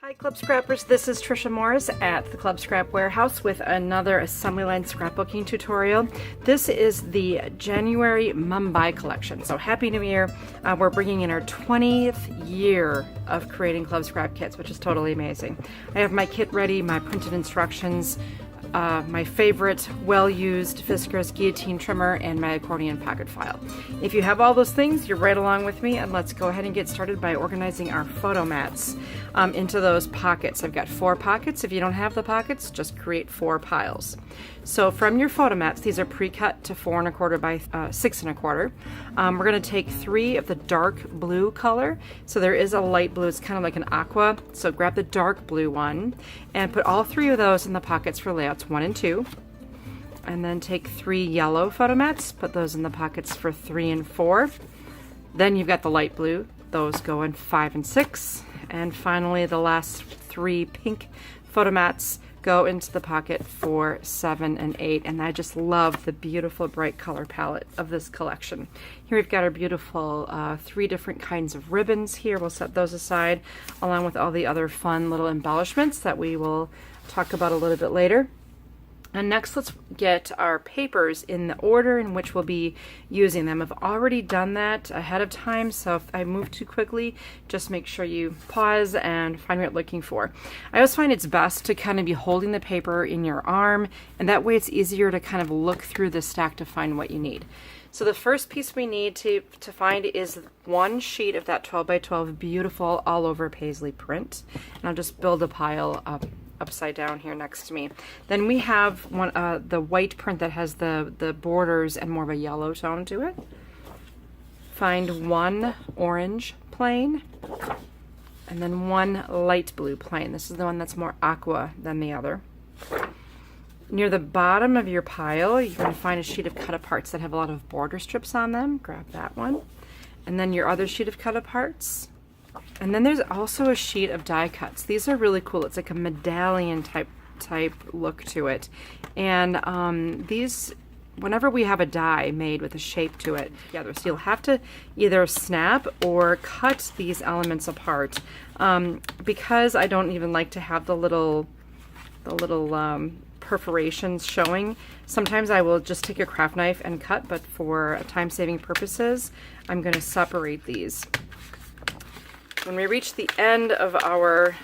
Hi Club Scrappers, this is Tricia Morris at the Club Scrap Warehouse with another assembly line scrapbooking tutorial. This is the January Mumbai collection, so Happy New Year. We're bringing in our 20th year of creating Club Scrap kits, which is totally amazing. I have my kit ready, my printed instructions, my favorite well-used Fiskars guillotine trimmer, and my accordion pocket file. If you have all those things, you're right along with me, and let's go ahead and get started by organizing our photo mats into those pockets. I've got 4 pockets. If you don't have the pockets, just create 4 piles. So from your photo mats, these are pre-cut to 4 1/4 by 6 1/4. We're going to take 3 of the dark blue color. So there is a light blue, it's kind of like an aqua. So grab the dark blue one and put all 3 of those in the pockets for layouts 1 and 2. And then take 3 yellow photo mats, put those in the pockets for 3 and 4. Then you've got the light blue, those go in 5 and 6. And finally the last 3 pink photo mats go into the pocket for 7 and 8, and I just love the beautiful bright color palette of this collection. Here we've got our beautiful 3 different kinds of ribbons here. We'll set those aside along with all the other fun little embellishments that we will talk about a little bit later. And next, let's get our papers in the order in which we'll be using them. I've already done that ahead of time, so if I move too quickly, just make sure you pause and find what you're looking for. I always find it's best to kind of be holding the paper in your arm, and that way it's easier to kind of look through the stack to find what you need. So the first piece we need to find is 1 sheet of that 12 by 12 beautiful all over paisley print. And I'll just build a pile up upside down here next to me. Then we have one the white print that has the borders and more of a yellow tone to it. Find 1 orange plain and then 1 light blue plain. This is the one that's more aqua than the other. Near the bottom of your pile, you're going to find a sheet of cut-aparts that have a lot of border strips on them. Grab that one. And then your other sheet of cut-aparts. And then there's also a sheet of die cuts. These are really cool. It's like a medallion type look to it. And these, whenever we have a die made with a shape to it together, so you'll have to either snap or cut these elements apart. Because I don't even like to have the little perforations showing, sometimes I will just take a craft knife and cut, but for time-saving purposes, I'm going to separate these. When we reach the end of our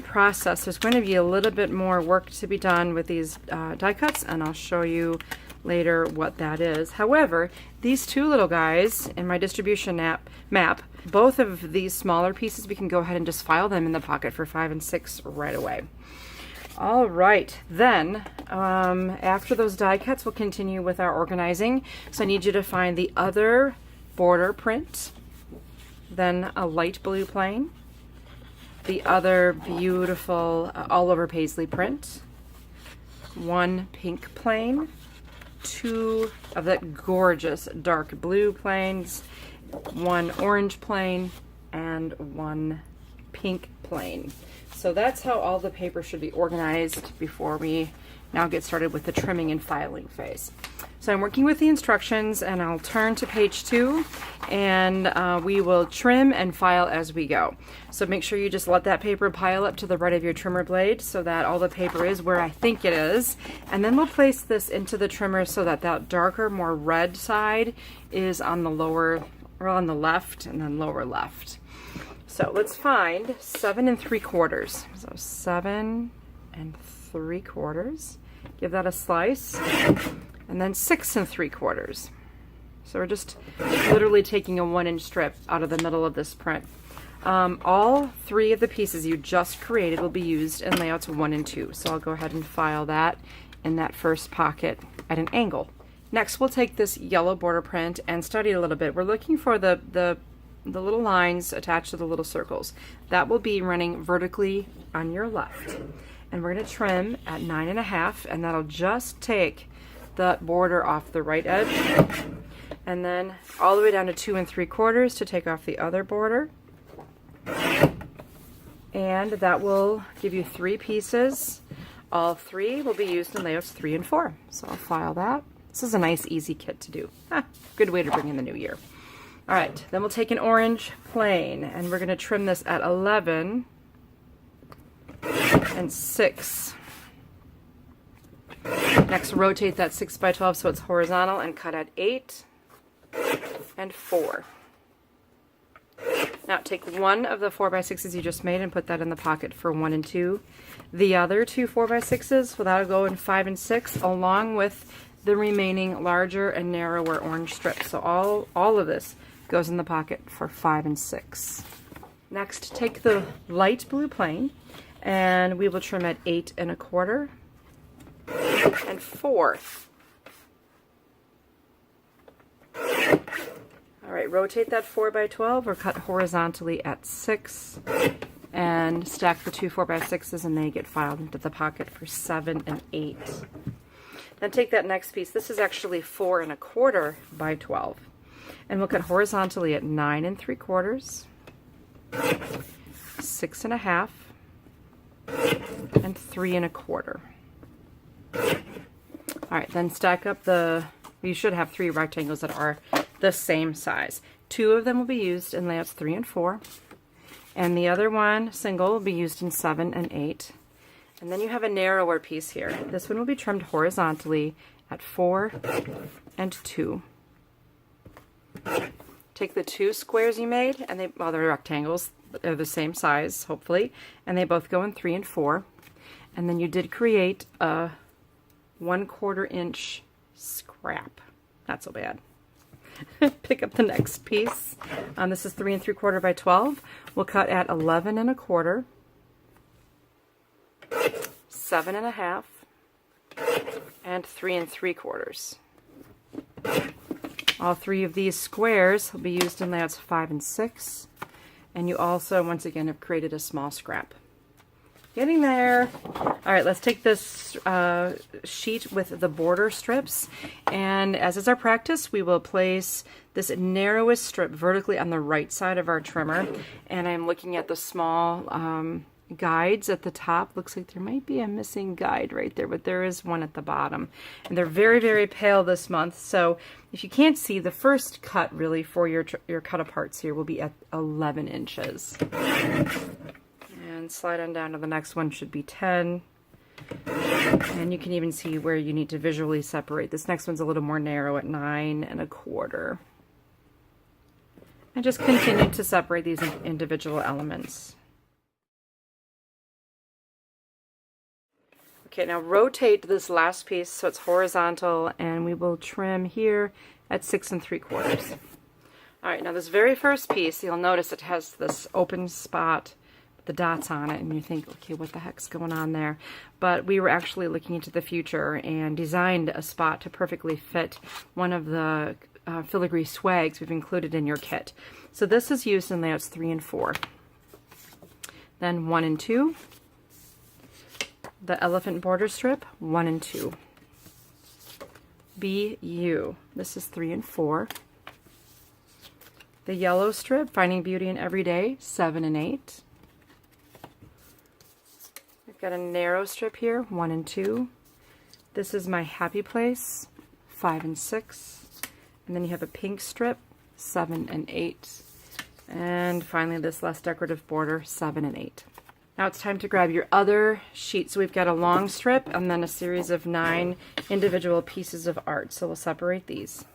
process, there's going to be a little bit more work to be done with these die cuts, and I'll show you later what that is. However, these 2 little guys in my distribution map, both of these smaller pieces, we can go ahead and just file them in the pocket for 5 and 6 right away. All right, then after those die cuts, we'll continue with our organizing. So I need you to find the other border print, then a light blue plain, the other beautiful all over paisley print, 1 pink plain, 2 of that gorgeous dark blue plains, 1 orange plain, and 1 pink plain. So that's how all the paper should be organized before we now get started with the trimming and filing phase. So I'm working with the instructions, and I'll turn to page 2, and we will trim and file as we go. So make sure you just let that paper pile up to the right of your trimmer blade so that all the paper is where I think it is. And then we'll place this into the trimmer so that that darker, more red side is on the lower, or on the left, and then lower left. So let's find 7 3/4. So 7 3/4. Give that a slice. And then 6 3/4. So we're just literally taking a 1-inch strip out of the middle of this print. All 3 of the pieces you just created will be used in layouts 1 and 2. So I'll go ahead and file that in that first pocket at an angle. Next, we'll take this yellow border print and study it a little bit. We're looking for the little lines attached to the little circles. That will be running vertically on your left. And we're going to trim at 9 1/2, and that'll just take the border off the right edge, and then all the way down to 2 3/4 to take off the other border. And that will give you 3 pieces. All 3 will be used in layouts 3 and 4. So I'll file that. This is a nice, easy kit to do. Good way to bring in the new year. All right, then we'll take an orange plain, and we're going to trim this at 11 and 6. Next, rotate that 6 by 12 so it's horizontal and cut at 8 and 4. Now take one of the 4 by 6s you just made and put that in the pocket for 1 and 2. The other 2 4 by 6s, well, that'll go in 5 and 6, along with the remaining larger and narrower orange strips. So all of this goes in the pocket for 5 and 6. Next, take the light blue plain, and we will trim at 8 1/4 and 4. All right, rotate that 4 by 12 or cut horizontally at 6 and stack the 2 4 by 6s and they get filed into the pocket for 7 and 8. Then take that next piece. This is actually 4 1/4 by 12. And we'll cut horizontally at 9 3/4, 6 1/2, and 3 1/4. All right, then stack up you should have 3 rectangles that are the same size. 2 of them will be used in layouts 3 and 4, and the other one, single, will be used in 7 and 8. And then you have a narrower piece here. This one will be trimmed horizontally at 4 and 2. Take the 2 squares you made, and they're rectangles, they're the same size, hopefully, and they both go in 3 and 4. And then you did create a 1/4 inch scrap. Not so bad. Pick up the next piece. This is 3 3/4 by 12. We'll cut at 11 1/4, 7 1/2, and 3 3/4. All 3 of these squares will be used in layouts 5 and 6. And you also, once again, have created a small scrap. Getting there. All right, let's take this sheet with the border strips, and as is our practice, we will place this narrowest strip vertically on the right side of our trimmer, and I'm looking at the small guides at the top. Looks like there might be a missing guide right there, but there is one at the bottom, and they're very, very pale this month, so if you can't see, the first cut really for your cut aparts here will be at 11 inches. And slide on down to the next one, should be 10. And you can even see where you need to visually separate. This next one's a little more narrow at 9 1/4. And just continue to separate these individual elements. Okay, now rotate this last piece so it's horizontal, and we will trim here at 6 3/4. All right, now this very first piece, you'll notice it has this open spot, the dots on it, and you think, okay, what the heck's going on there? But we were actually looking into the future and designed a spot to perfectly fit one of the filigree swags we've included in your kit. So this is used in layouts 3 and 4. Then 1 and 2. The elephant border strip, 1 and 2. BU, this is 3 and 4. The yellow strip, Finding Beauty in Every Day, 7 and 8. I've got a narrow strip here, 1 and 2. This is My Happy Place, 5 and 6. And then you have a pink strip, 7 and 8. And finally this less decorative border, 7 and 8. Now it's time to grab your other sheet. So we've got a long strip and then a series of 9 individual pieces of art. So we'll separate these.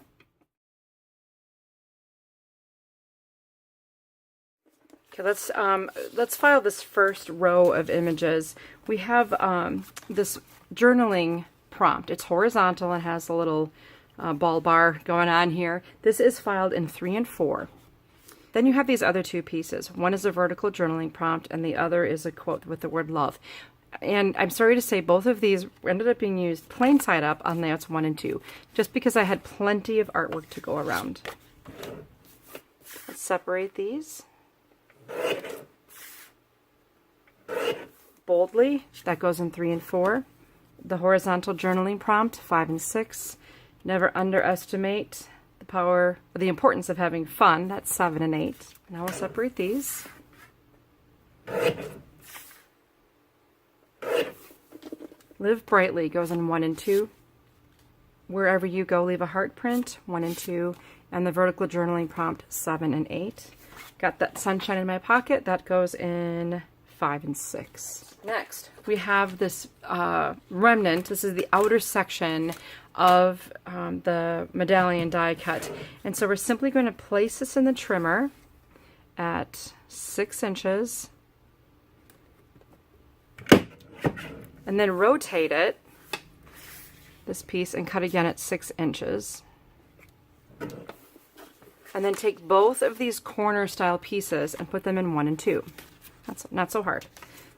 Okay, let's file this first row of images. We have this journaling prompt. It's horizontal and has a little ball bar going on here. This is filed in 3 and 4. Then you have these other 2 pieces. One is a vertical journaling prompt, and the other is a quote with the word love. And I'm sorry to say both of these ended up being used plain side up on layouts 1 and 2, just because I had plenty of artwork to go around. Let's separate these. Boldly, that goes in 3 and 4. The horizontal journaling prompt, 5 and 6. Never underestimate the power, or the importance of having fun, that's 7 and 8. Now we'll separate these. Live Brightly goes in 1 and 2. Wherever You Go, Leave a Heart print, 1 and 2. And the vertical journaling prompt, 7 and 8. Got that Sunshine in My Pocket, that goes in 5 and 6. Next, we have this remnant. This is the outer section of the medallion die cut. And so we're simply going to place this in the trimmer at 6 inches and then rotate it, this piece, and cut again at 6 inches. And then take both of these corner style pieces and put them in 1 and 2. That's not so hard.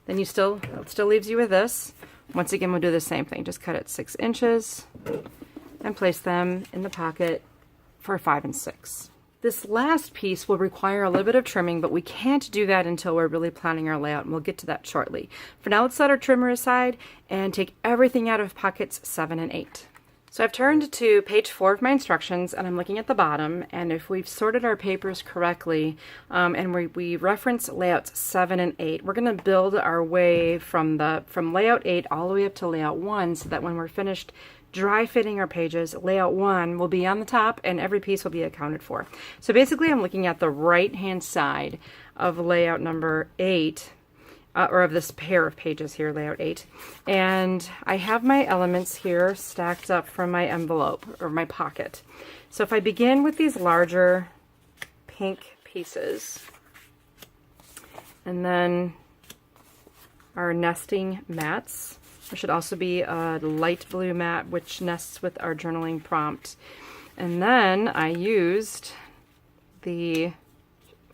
Then it still leaves you with this. Once again, we'll do the same thing. Just cut at 6 inches and place them in the pocket for 5 and 6. This last piece will require a little bit of trimming, but we can't do that until we're really planning our layout, and we'll get to that shortly. For now, let's set our trimmer aside and take everything out of pockets 7 and 8. So I've turned to page 4 of my instructions, and I'm looking at the bottom, and if we've sorted our papers correctly, and we reference layouts 7 and 8, we're going to build our way from layout 8 all the way up to layout 1, so that when we're finished dry fitting our pages, layout 1 will be on the top and every piece will be accounted for. So basically I'm looking at the right hand side of layout number 8, or of this pair of pages here, layout 8, and I have my elements here stacked up from my envelope or my pocket. So if I begin with these larger pink pieces, and then our nesting mats. There should also be a light blue mat which nests with our journaling prompt. And then I used the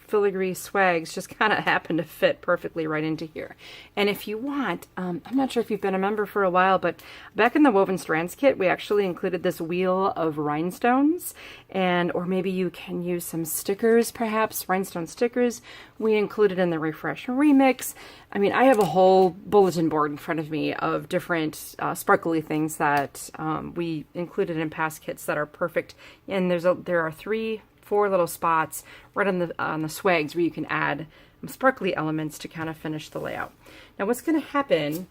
filigree swags, just kind of happen to fit perfectly right into here. And if you want, I'm not sure if you've been a member for a while, but back in the Woven Strands kit, we actually included this wheel of rhinestones, or maybe you can use some stickers, perhaps, rhinestone stickers. We included in the Refresh Remix. I mean, I have a whole bulletin board in front of me of different sparkly things that we included in past kits that are perfect. And there are 4 little spots right on the swags where you can add sparkly elements to kind of finish the layout. Now what's going to happen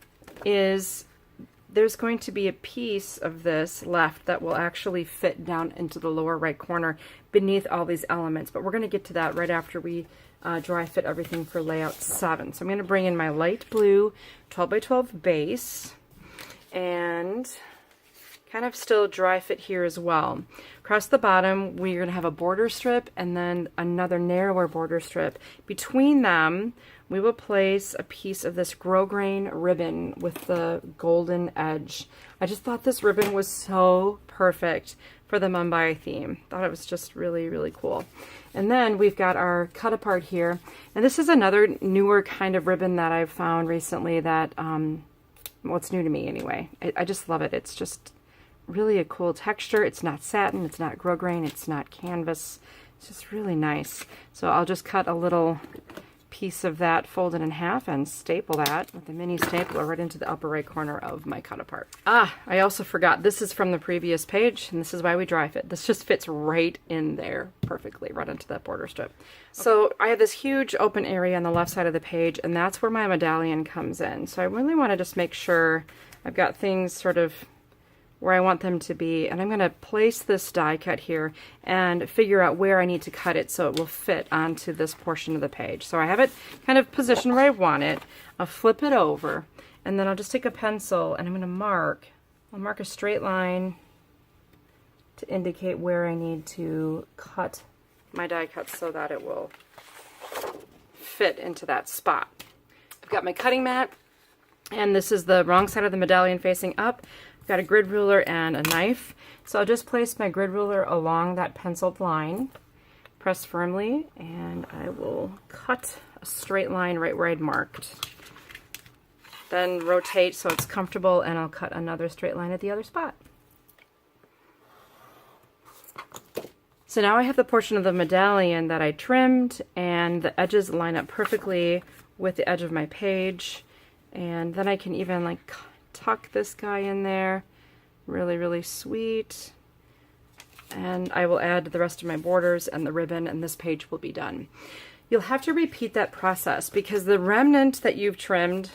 is there's going to be a piece of this left that will actually fit down into the lower right corner beneath all these elements, but we're going to get to that right after we dry fit everything for layout 7. So I'm going to bring in my light blue 12 by 12 base and kind of still dry fit here as well. Across the bottom, we're going to have a border strip and then another narrower border strip. Between them, we will place a piece of this grosgrain ribbon with the golden edge. I just thought this ribbon was so perfect for the Mumbai theme. Thought it was just really, really cool. And then we've got our cut apart here. And this is another newer kind of ribbon that I've found recently that, well, it's new to me anyway. I just love it. It's just really a cool texture. It's not satin, it's not grosgrain, it's not canvas. It's just really nice. So I'll just cut a little piece of that, fold it in half, and staple that with a mini stapler right into the upper right corner of my cut apart. I also forgot, this is from the previous page, and this is why we dry fit. This just fits right in there perfectly, right into that border strip. So I have this huge open area on the left side of the page, and that's where my medallion comes in. So I really want to just make sure I've got things sort of where I want them to be, and I'm going to place this die cut here and figure out where I need to cut it so it will fit onto this portion of the page. So I have it kind of positioned where I want it. I'll flip it over, and then I'll just take a pencil and I'm going to I'll mark a straight line to indicate where I need to cut my die cut so that it will fit into that spot. I've got my cutting mat, and this is the wrong side of the medallion facing up. Got a grid ruler and a knife. So I'll just place my grid ruler along that penciled line, press firmly, and I will cut a straight line right where I'd marked. Then rotate so it's comfortable, and I'll cut another straight line at the other spot. So now I have the portion of the medallion that I trimmed, and the edges line up perfectly with the edge of my page. And then I can even like tuck this guy in there. Really, really sweet. And I will add the rest of my borders and the ribbon, and this page will be done. You'll have to repeat that process because the remnant that you've trimmed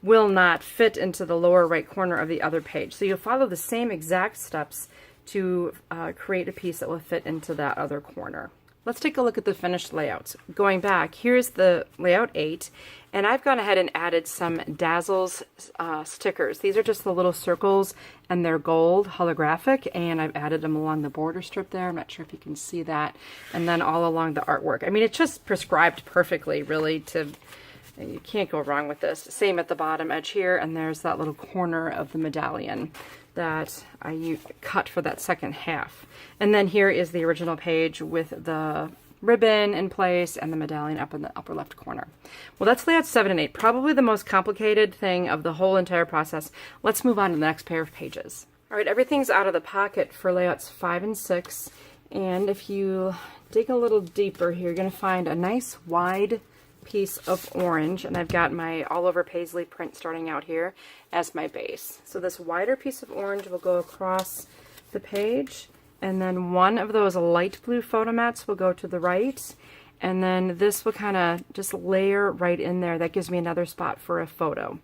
will not fit into the lower right corner of the other page. So you'll follow the same exact steps to create a piece that will fit into that other corner. let's take a look at the finished layouts. Going back, here's the layout 8, and I've gone ahead and added some Dazzles stickers. These are just the little circles, and they're gold, holographic, and I've added them along the border strip there. I'm not sure if you can see that. And then all along the artwork. I mean, it's just prescribed perfectly, really, you can't go wrong with this. Same at the bottom edge here, and there's that little corner of the medallion that I cut for that second half. And then here is the original page with the ribbon in place and the medallion up in the upper left corner. Well, that's layout 7 and 8, probably the most complicated thing of the whole entire process. Let's move on to the next pair of pages. All right, everything's out of the pocket for layouts 5 and 6, and if you dig a little deeper here, you're going to find a nice wide piece of orange, and I've got my all over paisley print starting out here as my base. So this wider piece of orange will go across the page, and then one of those light blue photo mats will go to the right, and then this will kind of just layer right in there. That gives me another spot for a photo.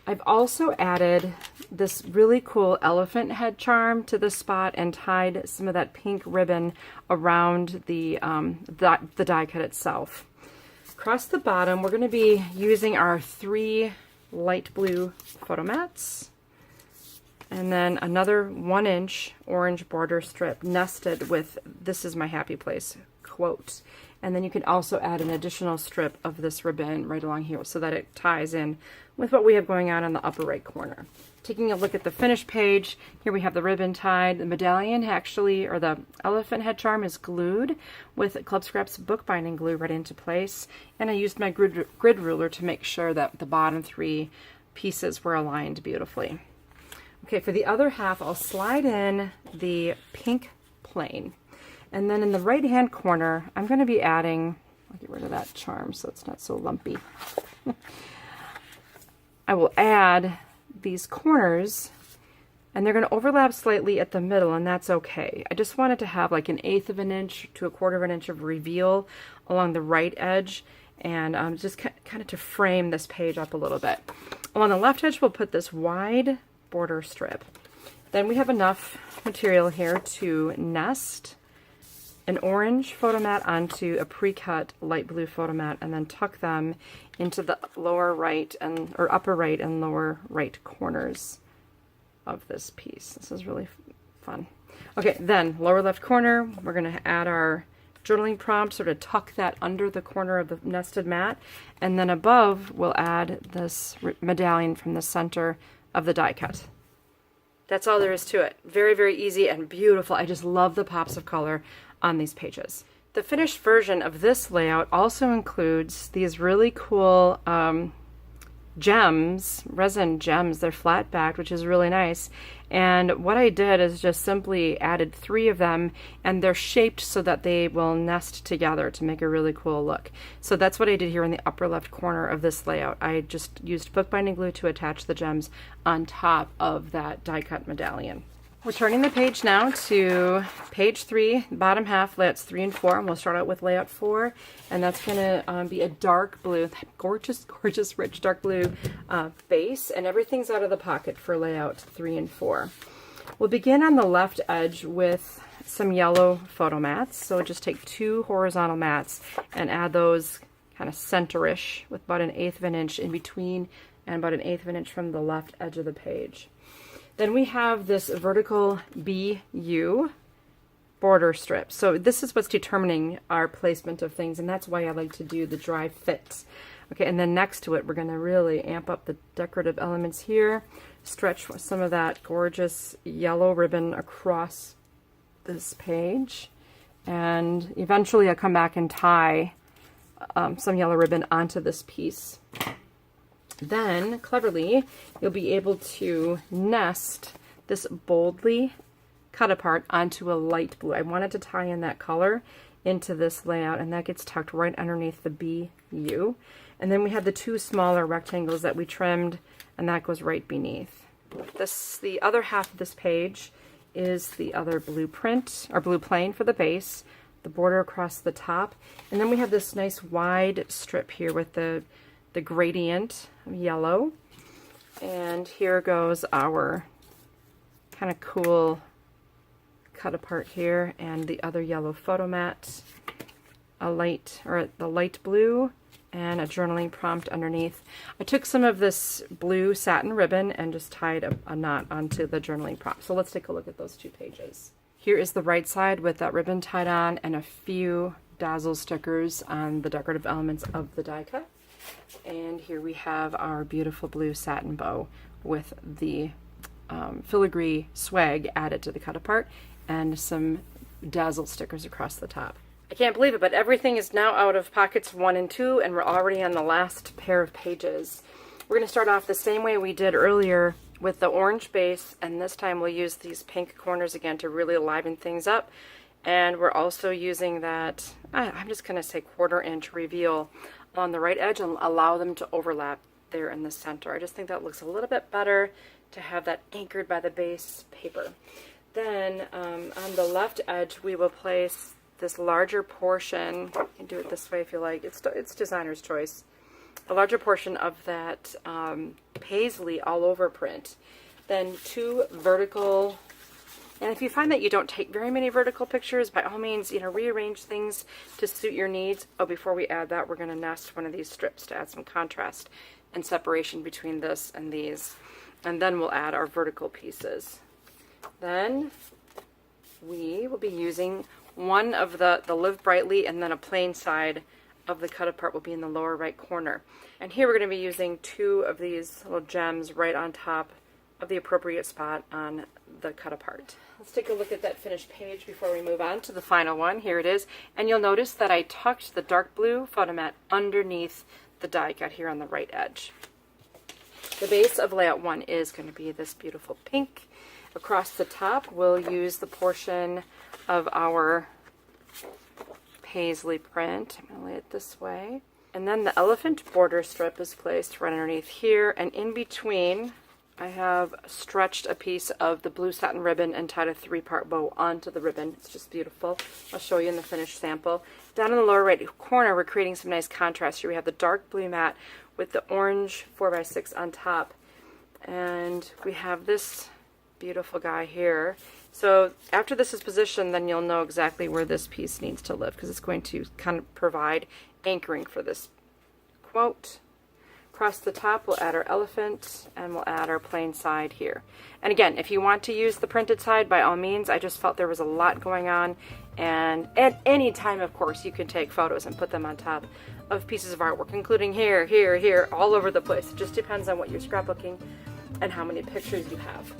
I've also added this really cool elephant head charm to this spot and tied some of that pink ribbon around the die cut itself. Across the bottom, we're going to be using our 3 light blue photo mats, and then another 1-inch orange border strip nested with "This is my happy place" quote. And then you can also add an additional strip of this ribbon right along here so that it ties in with what we have going on in the upper right corner. Taking a look at the finished page, here we have the ribbon tied. The medallion actually, or the elephant head charm, is glued with Club Scrap's bookbinding glue right into place. And I used my grid ruler to make sure that the bottom 3 pieces were aligned beautifully. Okay, for the other half, I'll slide in the pink plain. And then in the right-hand corner, I'm going to be adding, I'll get rid of that charm so it's not so lumpy. I will add these corners, and they're going to overlap slightly at the middle, and that's okay. I just wanted to have like 1/8 of an inch to 1/4 of an inch of reveal along the right edge, and just kind of to frame this page up a little bit. Along the left edge, we'll put this wide border strip. Then we have enough material here to nest an orange photo mat onto a pre-cut light blue photo mat, and then tuck them into the lower right or upper right and lower right corners of this piece. This is really fun. Okay, then lower left corner, we're going to add our journaling prompt, sort of tuck that under the corner of the nested mat, and then above we'll add this medallion from the center of the die cut. That's all there is to it. Very, very easy and beautiful. I just love the pops of color on these pages. The finished version of this layout also includes these really cool gems, resin gems. They're flat backed, which is really nice. And what I did is just simply added 3 of them, and they're shaped so that they will nest together to make a really cool look. So that's what I did here in the upper left corner of this layout. I just used bookbinding glue to attach the gems on top of that die cut medallion. We're turning the page now to page 3, bottom half, layouts 3 and 4, and we'll start out with layout 4, and that's going to be a dark blue, gorgeous, gorgeous, rich dark blue base, and everything's out of the pocket for layout 3 and 4. We'll begin on the left edge with some yellow photo mats, so just take 2 horizontal mats and add those kind of center-ish with about 1/8 of an inch in between and about 1/8 of an inch from the left edge of the page. Then we have this vertical BU border strip. So this is what's determining our placement of things, and that's why I like to do the dry fits. Okay, and then next to it, we're going to really amp up the decorative elements here, stretch some of that gorgeous yellow ribbon across this page, and eventually I'll come back and tie some yellow ribbon onto this piece. Then, cleverly, you'll be able to nest this boldly cut apart onto a light blue. I wanted to tie in that color into this layout, and that gets tucked right underneath the BU. And then we have the 2 smaller rectangles that we trimmed, and that goes right beneath. The other half of this page is the other blueprint, or blue plain for the base, the border across the top, and then we have this nice wide strip here with the gradient of yellow, and here goes our kind of cool cut apart here, and the other yellow photo mat, the light blue, and a journaling prompt underneath. I took some of this blue satin ribbon and just tied a knot onto the journaling prompt. So let's take a look at those 2 pages. Here is the right side with that ribbon tied on and a few dazzle stickers on the decorative elements of the die cut. And here we have our beautiful blue satin bow with the filigree swag added to the cut apart and some dazzle stickers across the top. I can't believe it, but everything is now out of pockets 1 and 2, and we're already on the last pair of pages. We're going to start off the same way we did earlier with the orange base, and this time we'll use these pink corners again to really liven things up. And we're also using that, I'm just going to say 1/4 inch reveal on the right edge and allow them to overlap there in the center. I just think that looks a little bit better to have that anchored by the base paper. Then on the left edge we will place this larger portion. You can do it this way if you like. It's designer's choice. A larger portion of that paisley all over print. Then 2 vertical. And if you find that you don't take very many vertical pictures, by all means, rearrange things to suit your needs. Oh, before we add that, we're going to nest one of these strips to add some contrast and separation between this and these. And then we'll add our vertical pieces. Then we will be using one of the Live Brightly, and then a plain side of the cut apart will be in the lower right corner. And here we're going to be using 2 of these little gems right on top of the appropriate spot on the cut apart. Let's take a look at that finished page before we move on to the final one. Here it is. And you'll notice that I tucked the dark blue photo mat underneath the die cut here on the right edge. The base of layout 1 is going to be this beautiful pink. Across the top, we'll use the portion of our paisley print. I'm going to lay it this way. And then the elephant border strip is placed right underneath here, and in between I have stretched a piece of the blue satin ribbon and tied a 3-part bow onto the ribbon. It's just beautiful. I'll show you in the finished sample. Down in the lower right corner, we're creating some nice contrast here. We have the dark blue mat with the orange 4x6 on top. And we have this beautiful guy here. So after this is positioned, then you'll know exactly where this piece needs to live, because it's going to kind of provide anchoring for this quote. Across the top, we'll add our elephant, and we'll add our plain side here. And again, if you want to use the printed side, by all means. I just felt there was a lot going on, and at any time, of course, you can take photos and put them on top of pieces of artwork, including here, here, here, all over the place. It just depends on what you're scrapbooking and how many pictures you have.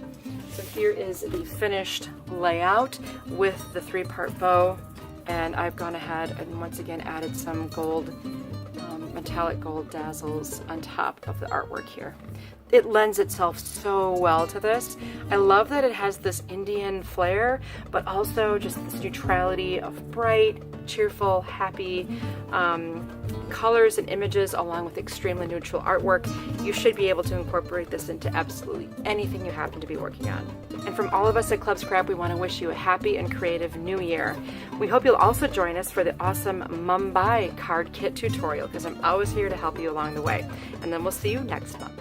So here is the finished layout with the 3-part bow, and I've gone ahead and once again added some gold, metallic gold dazzles on top of the artwork here. It lends itself so well to this. I love that it has this Indian flair, but also just this neutrality of bright, cheerful, happy colors and images, along with extremely neutral artwork. You should be able to incorporate this into absolutely anything you happen to be working on. And from all of us at Club Scrap, we want to wish you a happy and creative new year. We hope you'll also join us for the awesome Mumbai card kit tutorial, because I'm always here to help you along the way. And then we'll see you next month.